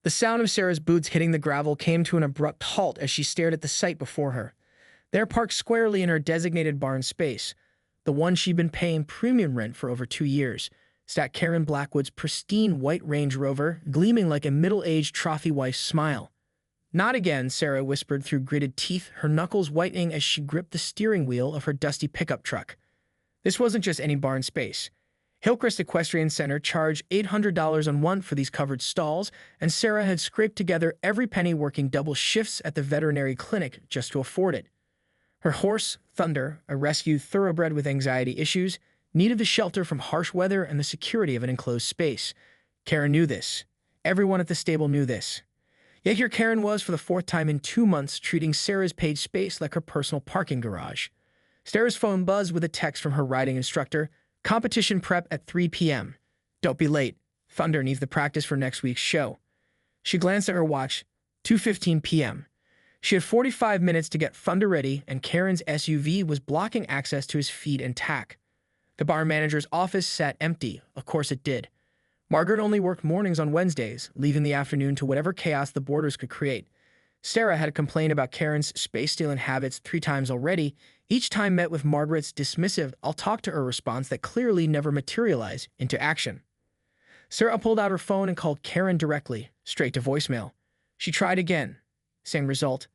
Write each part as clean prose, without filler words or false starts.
The sound of Sarah's boots hitting the gravel came to an abrupt halt as she stared at the sight before her. There, parked squarely in her designated barn space, the one she'd been paying premium rent for over 2 years, sat Karen Blackwood's pristine white Range Rover, gleaming like a middle-aged trophy wife's smile. "Not again," Sarah whispered through gritted teeth, her knuckles whitening as she gripped the steering wheel of her dusty pickup truck. This wasn't just any barn space. Hillcrest Equestrian Center charged $800 a month for these covered stalls, and Sarah had scraped together every penny working double shifts at the veterinary clinic just to afford it. Her horse, Thunder, a rescue thoroughbred with anxiety issues, needed the shelter from harsh weather and the security of an enclosed space. Karen knew this. Everyone at the stable knew this. Yet here Karen was for the 4th time in 2 months, treating Sarah's paid space like her personal parking garage. Sarah's phone buzzed with a text from her riding instructor. "Competition prep at 3 p.m. Don't be late. Thunder needs the practice for next week's show." She glanced at her watch. 2:15 p.m. She had 45 minutes to get Thunder ready, and Karen's SUV was blocking access to his feed and tack. The barn manager's office sat empty. Of course it did. Margaret only worked mornings on Wednesdays, leaving the afternoon to whatever chaos the boarders could create. Sarah had complained about Karen's space-stealing habits 3 times already, each time met with Margaret's dismissive "I'll talk to her" response that clearly never materialized into action. Sarah pulled out her phone and called Karen directly, straight to voicemail. She tried again. Same result.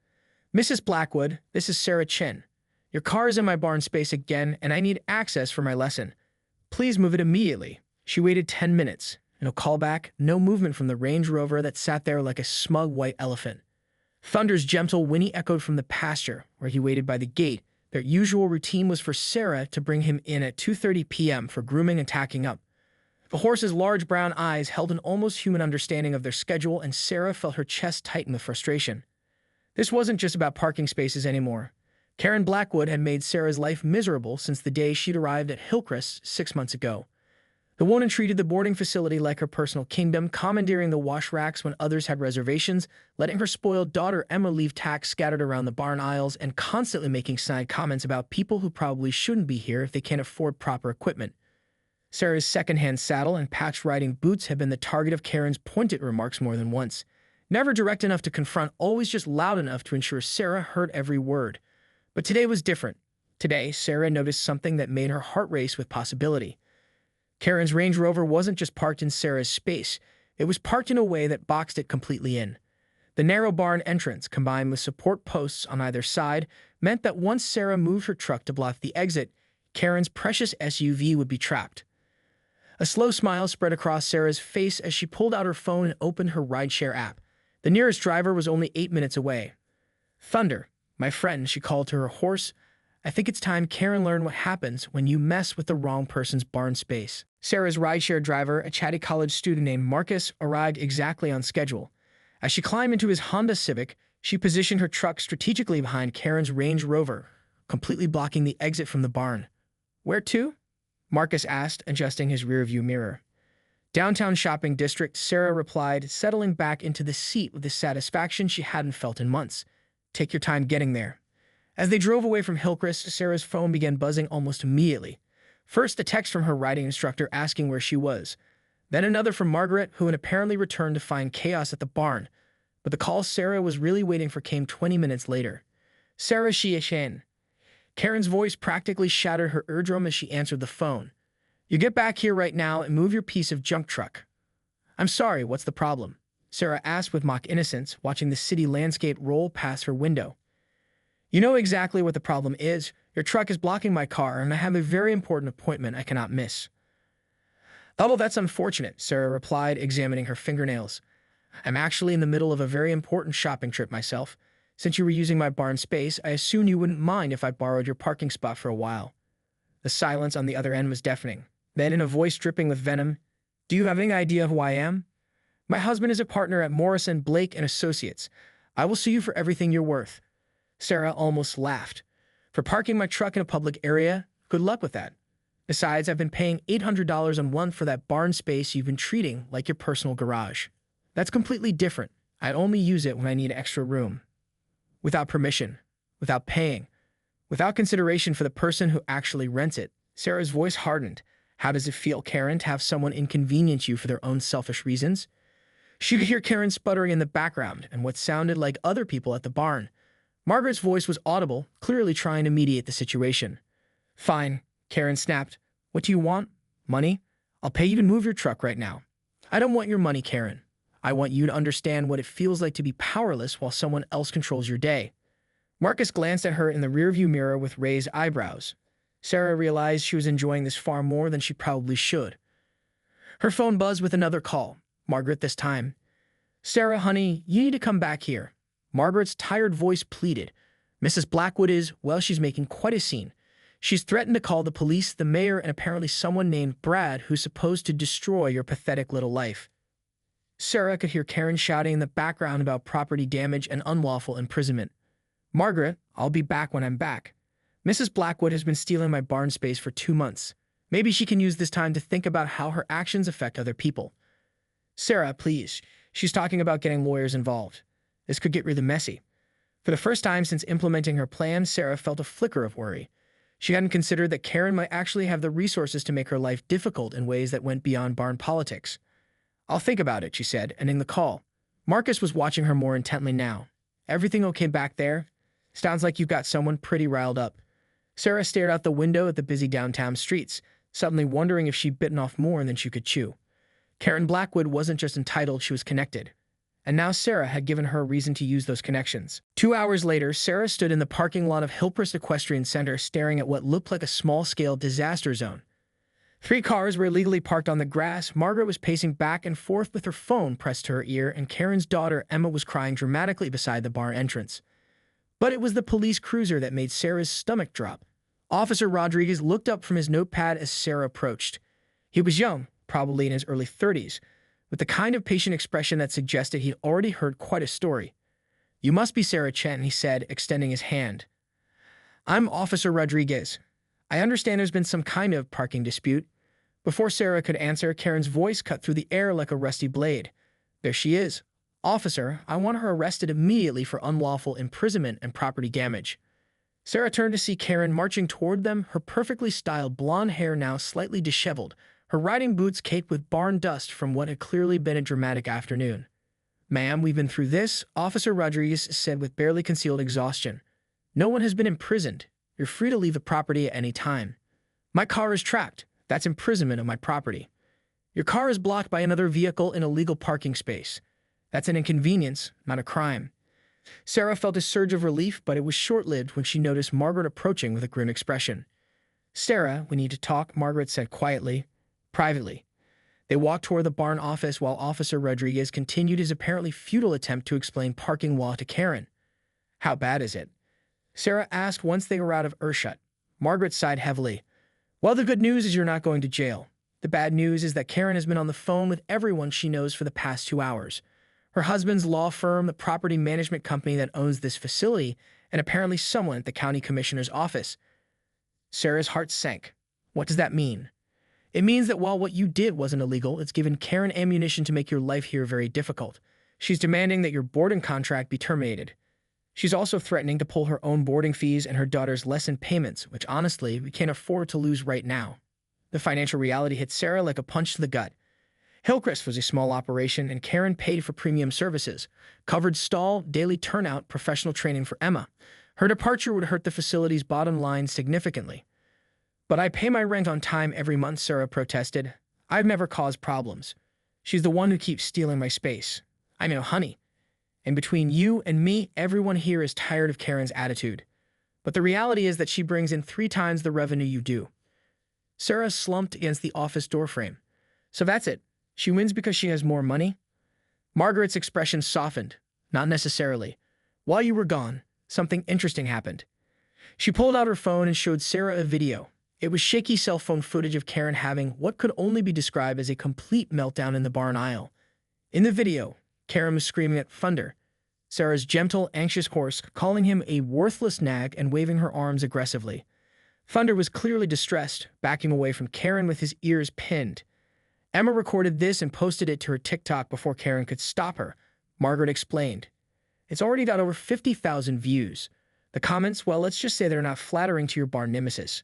"Mrs. Blackwood, this is Sarah Chin. Your car is in my barn space again, and I need access for my lesson. Please move it immediately." She waited 10 minutes. No callback, no movement from the Range Rover that sat there like a smug white elephant. Thunder's gentle whinny echoed from the pasture, where he waited by the gate. Their usual routine was for Sarah to bring him in at 2:30 p.m. for grooming and tacking up. The horse's large brown eyes held an almost human understanding of their schedule, and Sarah felt her chest tighten with frustration. This wasn't just about parking spaces anymore. Karen Blackwood had made Sarah's life miserable since the day she'd arrived at Hillcrest 6 months ago. The woman treated the boarding facility like her personal kingdom, commandeering the wash racks when others had reservations, letting her spoiled daughter Emma leave tacks scattered around the barn aisles, and constantly making snide comments about people who probably shouldn't be here if they can't afford proper equipment. Sarah's secondhand saddle and patched riding boots had been the target of Karen's pointed remarks more than once. Never direct enough to confront, always just loud enough to ensure Sarah heard every word. But today was different. Today, Sarah noticed something that made her heart race with possibility. Karen's Range Rover wasn't just parked in Sarah's space. It was parked in a way that boxed it completely in. The narrow barn entrance, combined with support posts on either side, meant that once Sarah moved her truck to block the exit, Karen's precious SUV would be trapped. A slow smile spread across Sarah's face as she pulled out her phone and opened her rideshare app. The nearest driver was only 8 minutes away. "Thunder, my friend," she called to her horse. "I think it's time Karen learned what happens when you mess with the wrong person's barn space." Sarah's rideshare driver, a chatty college student named Marcus, arrived exactly on schedule. As she climbed into his Honda Civic, she positioned her truck strategically behind Karen's Range Rover, completely blocking the exit from the barn. "Where to?" Marcus asked, adjusting his rearview mirror. "Downtown shopping district," Sarah replied, settling back into the seat with the satisfaction she hadn't felt in months. "Take your time getting there." As they drove away from Hillcrest, Sarah's phone began buzzing almost immediately. First, a text from her riding instructor asking where she was. Then another from Margaret, who had apparently returned to find chaos at the barn. But the call Sarah was really waiting for came 20 minutes later. "Sarah Shen." Karen's voice practically shattered her eardrum as she answered the phone. "You get back here right now and move your piece of junk truck." "I'm sorry, what's the problem?" Sarah asked with mock innocence, watching the city landscape roll past her window. "You know exactly what the problem is. Your truck is blocking my car, and I have a very important appointment I cannot miss." "Oh, that's unfortunate," Sarah replied, examining her fingernails. "I'm actually in the middle of a very important shopping trip myself. Since you were using my barn space, I assumed you wouldn't mind if I borrowed your parking spot for a while." The silence on the other end was deafening. Then, in a voice dripping with venom, "Do you have any idea who I am?" "My husband is a partner at Morrison, Blake and Associates. I will sue you for everything you're worth." Sarah almost laughed. "For parking my truck in a public area? Good luck with that. Besides, I've been paying $800 a month for that barn space you've been treating like your personal garage. That's completely different. I only use it when I need extra room. Without permission, without paying, without consideration for the person who actually rents it." Sarah's voice hardened. "How does it feel, Karen, to have someone inconvenience you for their own selfish reasons?" She could hear Karen sputtering in the background and what sounded like other people at the barn. Margaret's voice was audible, clearly trying to mediate the situation. "Fine," Karen snapped. "What do you want? Money? I'll pay you to move your truck right now." "I don't want your money, Karen. I want you to understand what it feels like to be powerless while someone else controls your day." Marcus glanced at her in the rearview mirror with raised eyebrows. Sarah realized she was enjoying this far more than she probably should. Her phone buzzed with another call. Margaret this time. "Sarah, honey, you need to come back here." Margaret's tired voice pleaded. "Mrs. Blackwood is, well, she's making quite a scene. She's threatened to call the police, the mayor, and apparently someone named Brad who's supposed to destroy your pathetic little life." Sarah could hear Karen shouting in the background about property damage and unlawful imprisonment. "Margaret, I'll be back when I'm back. Mrs. Blackwood has been stealing my barn space for 2 months. Maybe she can use this time to think about how her actions affect other people." "Sarah, please. She's talking about getting lawyers involved. This could get really messy." For the first time since implementing her plan, Sarah felt a flicker of worry. She hadn't considered that Karen might actually have the resources to make her life difficult in ways that went beyond barn politics. "I'll think about it," she said, ending the call. Marcus was watching her more intently now. "Everything okay back there? Sounds like you've got someone pretty riled up." Sarah stared out the window at the busy downtown streets, suddenly wondering if she'd bitten off more than she could chew. Karen Blackwood wasn't just entitled, she was connected. And now Sarah had given her a reason to use those connections. 2 hours later, Sarah stood in the parking lot of Hillcrest Equestrian Center staring at what looked like a small-scale disaster zone. 3 cars were illegally parked on the grass. Margaret was pacing back and forth with her phone pressed to her ear, and Karen's daughter, Emma, was crying dramatically beside the bar entrance. But it was the police cruiser that made Sarah's stomach drop. Officer Rodriguez looked up from his notepad as Sarah approached. He was young, probably in his early 30s, with the kind of patient expression that suggested he'd already heard quite a story. "You must be Sarah Chen," he said, extending his hand. "I'm Officer Rodriguez. I understand there's been some kind of parking dispute." Before Sarah could answer, Karen's voice cut through the air like a rusty blade. "There she is. Officer, I want her arrested immediately for unlawful imprisonment and property damage." Sarah turned to see Karen marching toward them, her perfectly styled blonde hair now slightly disheveled, her riding boots caked with barn dust from what had clearly been a dramatic afternoon. "Ma'am, we've been through this," Officer Rodriguez said with barely concealed exhaustion. "No one has been imprisoned. You're free to leave the property at any time." "My car is tracked. That's imprisonment of my property." "Your car is blocked by another vehicle in a legal parking space. That's an inconvenience, not a crime." Sarah felt a surge of relief, but it was short-lived when she noticed Margaret approaching with a grim expression. "Sarah, we need to talk," Margaret said quietly. "Privately." They walked toward the barn office while Officer Rodriguez continued his apparently futile attempt to explain parking law to Karen. "How bad is it?" Sarah asked once they were out of earshot. Margaret sighed heavily. "Well, the good news is you're not going to jail. The bad news is that Karen has been on the phone with everyone she knows for the past 2 hours. Her husband's law firm, the property management company that owns this facility, and apparently someone at the county commissioner's office." Sarah's heart sank. "What does that mean?" "It means that while what you did wasn't illegal, it's given Karen ammunition to make your life here very difficult. She's demanding that your boarding contract be terminated. She's also threatening to pull her own boarding fees and her daughter's lesson payments, which honestly, we can't afford to lose right now." The financial reality hit Sarah like a punch to the gut. Hillcrest was a small operation, and Karen paid for premium services, covered stall, daily turnout, professional training for Emma. Her departure would hurt the facility's bottom line significantly. "But I pay my rent on time every month," Sarah protested. "I've never caused problems. She's the one who keeps stealing my space. I know, honey. And between you and me, everyone here is tired of Karen's attitude. But the reality is that she brings in 3 times the revenue you do." Sarah slumped against the office doorframe. "So that's it. She wins because she has more money?" Margaret's expression softened. "Not necessarily. While you were gone, something interesting happened." She pulled out her phone and showed Sarah a video. It was shaky cell phone footage of Karen having what could only be described as a complete meltdown in the barn aisle. In the video, Karen was screaming at Thunder, Sarah's gentle, anxious horse, calling him a worthless nag and waving her arms aggressively. Thunder was clearly distressed, backing away from Karen with his ears pinned. Emma recorded this and posted it to her TikTok before Karen could stop her. Margaret explained. "It's already got over 50,000 views. The comments, well, let's just say they're not flattering to your barn nemesis."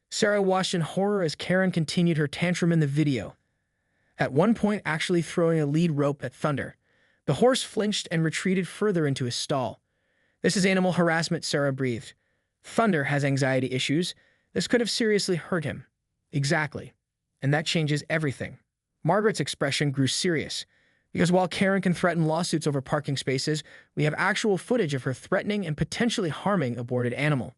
Sarah watched in horror as Karen continued her tantrum in the video. at one point actually throwing a lead rope at Thunder. The horse flinched and retreated further into his stall. "This is animal harassment," Sarah breathed. "Thunder has anxiety issues. This could have seriously hurt him." "Exactly. And that changes everything." Margaret's expression grew serious. "Because while Karen can threaten lawsuits over parking spaces, we have actual footage of her threatening and potentially harming a boarded animal.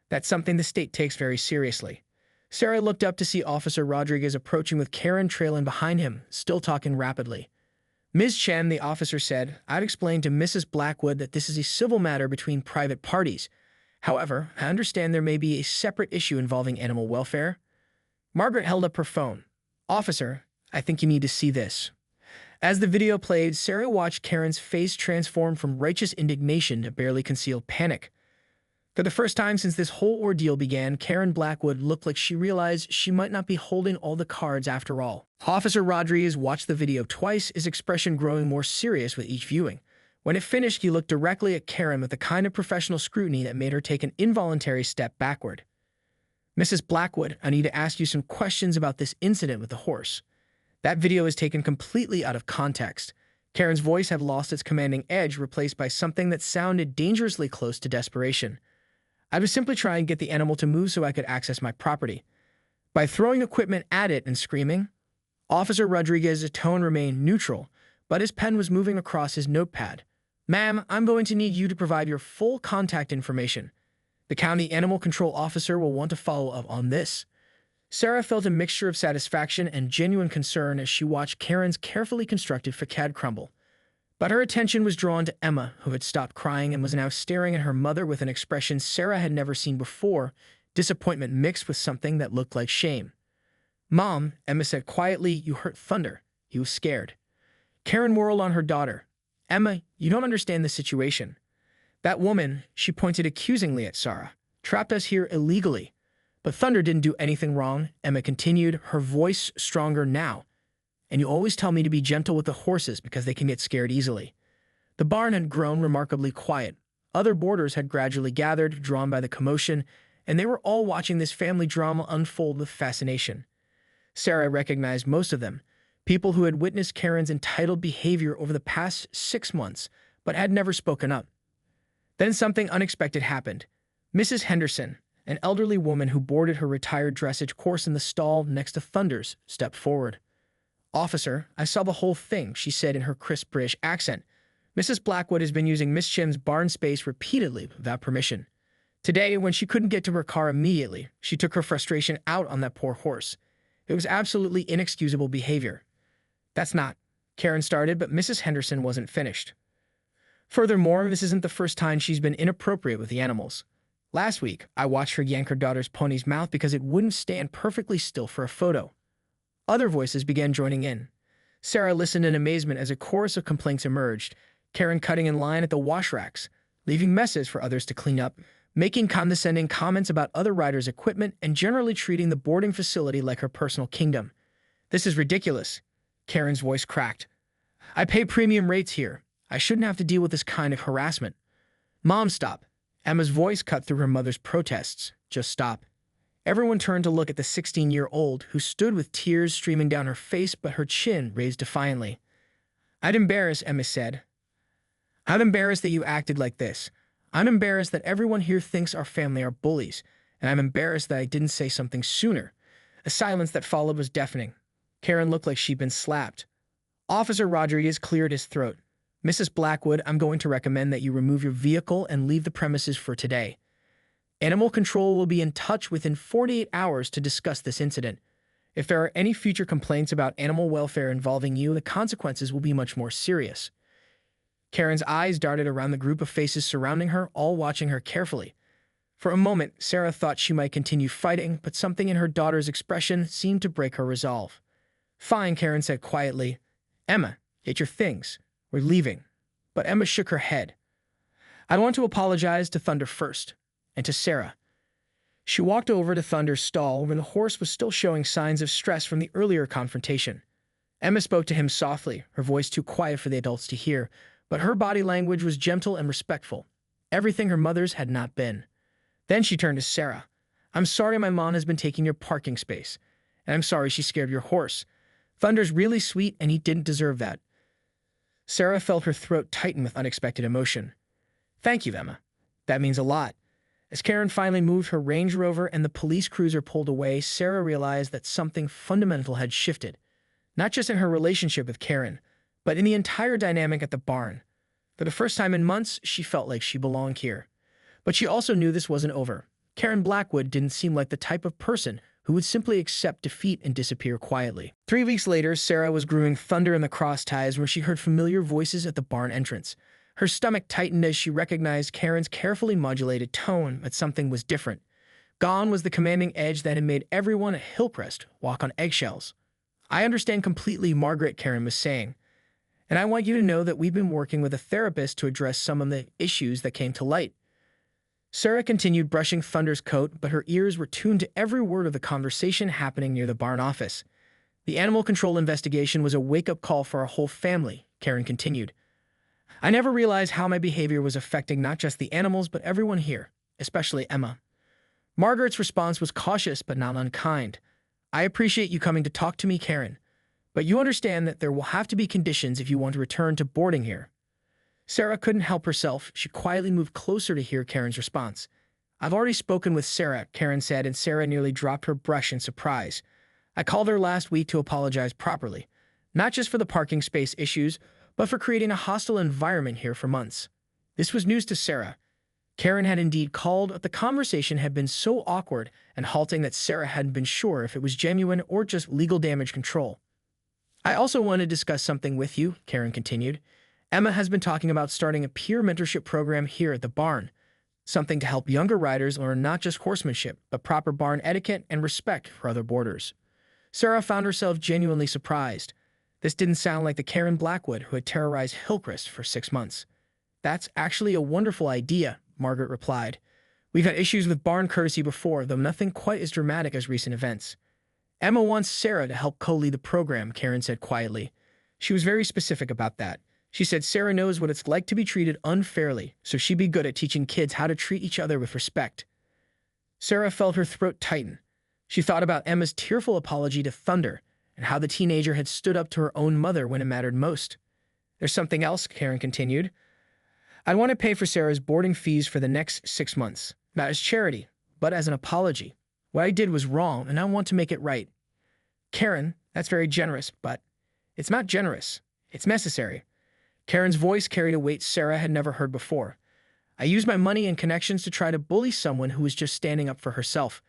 That's something the state takes very seriously." Sarah looked up to see Officer Rodriguez approaching with Karen trailing behind him, still talking rapidly. "Ms. Chen," the officer said, "I'd explained to Mrs. Blackwood that this is a civil matter between private parties. However, I understand there may be a separate issue involving animal welfare." Margaret held up her phone. "Officer, I think you need to see this." As the video played, Sarah watched Karen's face transform from righteous indignation to barely concealed panic. For the first time since this whole ordeal began, Karen Blackwood looked like she realized she might not be holding all the cards after all. Officer Rodriguez watched the video twice, his expression growing more serious with each viewing. When it finished, he looked directly at Karen with the kind of professional scrutiny that made her take an involuntary step backward. "Mrs. Blackwood, I need to ask you some questions about this incident with the horse." That video is taken completely out of context. Karen's voice had lost its commanding edge, replaced by something that sounded dangerously close to desperation. "I was simply trying to get the animal to move so I could access my property. By throwing equipment at it and screaming." Officer Rodriguez's tone remained neutral, but his pen was moving across his notepad. "Ma'am, I'm going to need you to provide your full contact information. The county animal control officer will want to follow up on this." Sarah felt a mixture of satisfaction and genuine concern as she watched Karen's carefully constructed facade crumble. But her attention was drawn to Emma, who had stopped crying and was now staring at her mother with an expression Sarah had never seen before, disappointment mixed with something that looked like shame. "Mom," Emma said quietly, "you hurt Thunder. He was scared." Karen whirled on her daughter. "Emma, you don't understand the situation. That woman," she pointed accusingly at Sarah, "trapped us here illegally. But Thunder didn't do anything wrong," Emma continued, her voice stronger now. "And you always tell me to be gentle with the horses because they can get scared easily." The barn had grown remarkably quiet. Other boarders had gradually gathered, drawn by the commotion, and they were all watching this family drama unfold with fascination. Sarah recognized most of them, people who had witnessed Karen's entitled behavior over the past 6 months, but had never spoken up. Then something unexpected happened. Mrs. Henderson, an elderly woman who boarded her retired dressage course in the stall next to Thunder's, stepped forward. "Officer, I saw the whole thing," she said in her crisp British accent. "Mrs. Blackwood has been using Miss Chim's barn space repeatedly without permission. Today, when she couldn't get to her car immediately, she took her frustration out on that poor horse. It was absolutely inexcusable behavior." "That's not," Karen started, but Mrs. Henderson wasn't finished. "Furthermore, this isn't the first time she's been inappropriate with the animals. Last week, I watched her yank her daughter's pony's mouth because it wouldn't stand perfectly still for a photo." Other voices began joining in. Sarah listened in amazement as a chorus of complaints emerged, Karen cutting in line at the wash racks, leaving messes for others to clean up, making condescending comments about other riders' equipment, and generally treating the boarding facility like her personal kingdom. "This is ridiculous," Karen's voice cracked. "I pay premium rates here. I shouldn't have to deal with this kind of harassment." "Mom, stop." Emma's voice cut through her mother's protests. "Just stop." Everyone turned to look at the 16-year-old, who stood with tears streaming down her face but her chin raised defiantly. "I'd embarrass," Emma said. "I'm embarrassed that you acted like this. I'm embarrassed that everyone here thinks our family are bullies, and I'm embarrassed that I didn't say something sooner." A silence that followed was deafening. Karen looked like she'd been slapped. Officer Rodriguez cleared his throat. "Mrs. Blackwood, I'm going to recommend that you remove your vehicle and leave the premises for today. Animal control will be in touch within 48 hours to discuss this incident. If there are any future complaints about animal welfare involving you, the consequences will be much more serious." Karen's eyes darted around the group of faces surrounding her, all watching her carefully. For a moment, Sarah thought she might continue fighting, but something in her daughter's expression seemed to break her resolve. "Fine," Karen said quietly. "Emma, get your things. We're leaving." But Emma shook her head. "I want to apologize to Thunder first, and to Sarah." She walked over to Thunder's stall where the horse was still showing signs of stress from the earlier confrontation. Emma spoke to him softly, her voice too quiet for the adults to hear, but her body language was gentle and respectful, everything her mother's had not been. Then she turned to Sarah. "I'm sorry my mom has been taking your parking space, and I'm sorry she scared your horse. Thunder's really sweet and he didn't deserve that. Sarah felt her throat tighten with unexpected emotion. Thank you, Emma. That means a lot. As Karen finally moved her Range Rover and the police cruiser pulled away, Sarah realized that something fundamental had shifted. Not just in her relationship with Karen, but in the entire dynamic at the barn. For the first time in months, she felt like she belonged here. But she also knew this wasn't over. Karen Blackwood didn't seem like the type of person who would simply accept defeat and disappear quietly. 3 weeks later, Sarah was grooming Thunder in the cross ties when she heard familiar voices at the barn entrance. Her stomach tightened as she recognized Karen's carefully modulated tone, but something was different. Gone was the commanding edge that had made everyone at Hillcrest walk on eggshells. I understand completely, Margaret, Karen was saying. And I want you to know that we've been working with a therapist to address some of the issues that came to light. Sarah continued brushing Thunder's coat, but her ears were tuned to every word of the conversation happening near the barn office. The animal control investigation was a wake-up call for our whole family, Karen continued. I never realized how my behavior was affecting not just the animals, but everyone here, especially Emma. Margaret's response was cautious but not unkind. I appreciate you coming to talk to me, Karen, but you understand that there will have to be conditions if you want to return to boarding here. Sarah couldn't help herself. She quietly moved closer to hear Karen's response. I've already spoken with Sarah, Karen said, and Sarah nearly dropped her brush in surprise. I called her last week to apologize properly, not just for the parking space issues, but for creating a hostile environment here for months. This was news to Sarah. Karen had indeed called, but the conversation had been so awkward and halting that Sarah hadn't been sure if it was genuine or just legal damage control. I also want to discuss something with you, Karen continued. Emma has been talking about starting a peer mentorship program here at the barn, something to help younger riders learn not just horsemanship, but proper barn etiquette and respect for other boarders. Sarah found herself genuinely surprised. This didn't sound like the Karen Blackwood who had terrorized Hillcrest for 6 months. That's actually a wonderful idea, Margaret replied. We've had issues with barn courtesy before, though nothing quite as dramatic as recent events. Emma wants Sarah to help co-lead the program, Karen said quietly. She was very specific about that. She said Sarah knows what it's like to be treated unfairly, so she'd be good at teaching kids how to treat each other with respect. Sarah felt her throat tighten. She thought about Emma's tearful apology to Thunder and how the teenager had stood up to her own mother when it mattered most. There's something else, Karen continued. I want to pay for Sarah's boarding fees for the next 6 months, not as charity, but as an apology. What I did was wrong, and I want to make it right. Karen, that's very generous, but it's not generous. It's necessary. Karen's voice carried a weight Sarah had never heard before. I used my money and connections to try to bully someone who was just standing up for herself.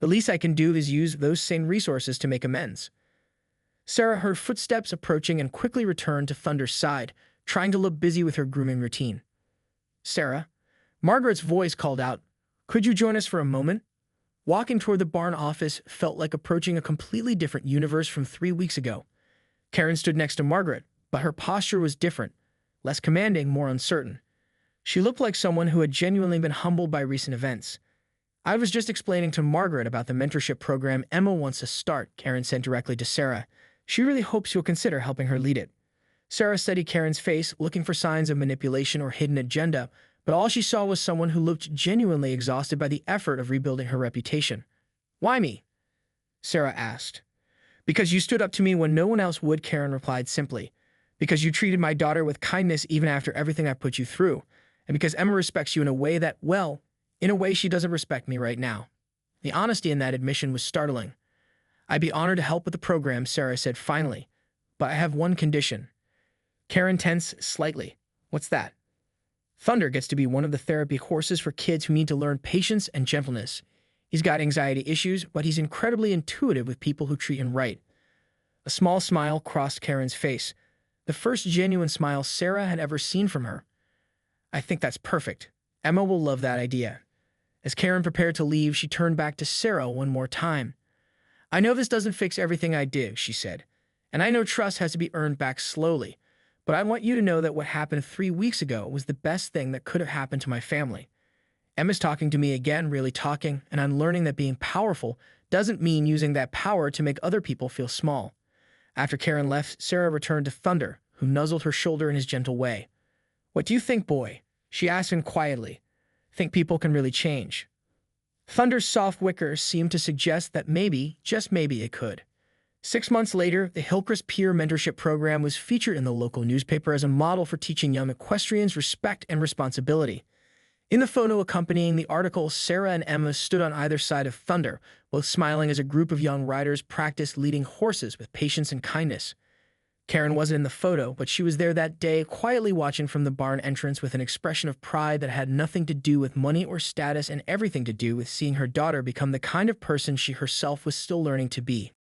The least I can do is use those same resources to make amends. Sarah heard footsteps approaching and quickly returned to Thunder's side, trying to look busy with her grooming routine. Sarah, Margaret's voice called out, could you join us for a moment? Walking toward the barn office felt like approaching a completely different universe from 3 weeks ago. Karen stood next to Margaret, but her posture was different, less commanding, more uncertain. She looked like someone who had genuinely been humbled by recent events. I was just explaining to Margaret about the mentorship program Emma wants to start, Karen said directly to Sarah. She really hopes you'll consider helping her lead it. Sarah studied Karen's face, looking for signs of manipulation or hidden agenda, but all she saw was someone who looked genuinely exhausted by the effort of rebuilding her reputation. Why me? Sarah asked. Because you stood up to me when no one else would, Karen replied simply. Because you treated my daughter with kindness even after everything I put you through. And because Emma respects you in a way that, well, in a way she doesn't respect me right now. The honesty in that admission was startling. I'd be honored to help with the program, Sarah said finally. But I have one condition. Karen tensed slightly. What's that? Thunder gets to be one of the therapy horses for kids who need to learn patience and gentleness. He's got anxiety issues, but he's incredibly intuitive with people who treat him right. A small smile crossed Karen's face. The first genuine smile Sarah had ever seen from her. I think that's perfect. Emma will love that idea. As Karen prepared to leave, she turned back to Sarah one more time. I know this doesn't fix everything I did, she said, and I know trust has to be earned back slowly, but I want you to know that what happened 3 weeks ago was the best thing that could have happened to my family. Emma's talking to me again, really talking, and I'm learning that being powerful doesn't mean using that power to make other people feel small. After Karen left, Sarah returned to Thunder, who nuzzled her shoulder in his gentle way. What do you think, boy? She asked him quietly. Think people can really change? Thunder's soft whicker seemed to suggest that maybe, just maybe, it could. 6 months later, the Hillcrest Peer Mentorship Program was featured in the local newspaper as a model for teaching young equestrians respect and responsibility. In the photo accompanying the article, Sarah and Emma stood on either side of Thunder, both smiling as a group of young riders practiced leading horses with patience and kindness. Karen wasn't in the photo, but she was there that day, quietly watching from the barn entrance with an expression of pride that had nothing to do with money or status and everything to do with seeing her daughter become the kind of person she herself was still learning to be.